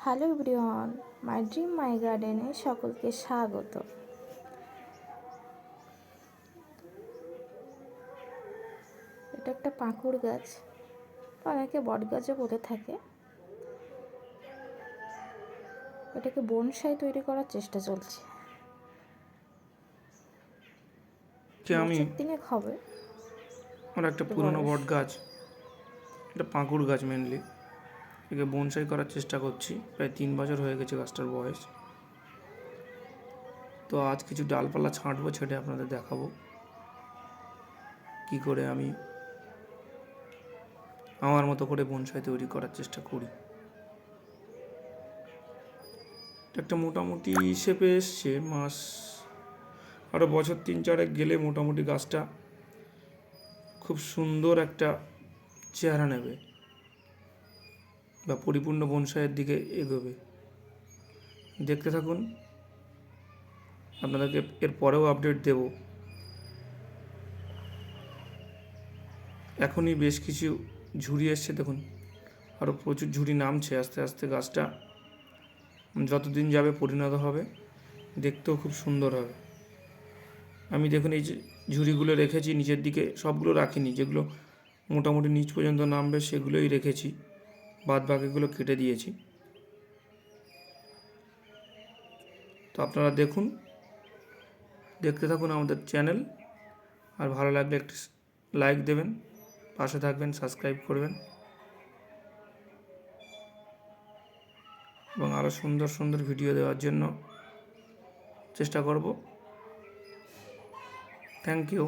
Hello everyone, my dream মাই গার্ডেনে সকলকে স্বাগত। এটা একটা পাঁকুড় গাছ, অনেকে বট গাছও বলে থাকে। এটাকে বনসাই তৈরি করার চেষ্টা চলছে। আমি বছর 3 হবে। আমার একটা পুরনো বট গাছ, এটা পাঁকুড় গাছ মেনলি, একে বনসাই করার চেষ্টা করছি। প্রায় 3 বছর হয়ে গেছে গাছটার বয়স। তো আজ কিছু ডালপালা ছাঁটবো, ছেটে আপনাদের দেখাবো কি করে আমি আমার মতো করে বনসাই তৈরি করার চেষ্টা করি। একটা মোটামুটি শেপে এসছে, মাস আরও বছর 3-4 গেলে মোটামুটি গাছটা খুব সুন্দর একটা চেহারা নেবে বা পরিপূর্ণ বনসাইয়ের দিকে এগোবে। দেখতে থাকুন, আপনাদেরকে এর পরেও আপডেট দেব। এখনই বেশ কিছু ঝুড়ি এসছে, দেখুন আরও প্রচুর ঝুড়ি নামছে। আস্তে আস্তে গাছটা যতদিন যাবে পরিণত হবে, দেখতেও খুব সুন্দর হবে। আমি দেখুন এই যে ঝুড়িগুলো রেখেছি নিচের দিকে, সবগুলো রাখিনি, যেগুলো মোটামুটি নিচ পর্যন্ত নামবে সেগুলোই রেখেছি, বাদ বাকিগুলো কেটে দিয়েছি। তো আপনারা দেখুন, দেখতে থাকুন আমাদের চ্যানেল। আর ভালো লাগলে একটি লাইক দেবেন, পাশে থাকবেন, সাবস্ক্রাইব করবেন এবং আরও সুন্দর সুন্দর ভিডিও দেওয়ার জন্য চেষ্টা করব। Thank you.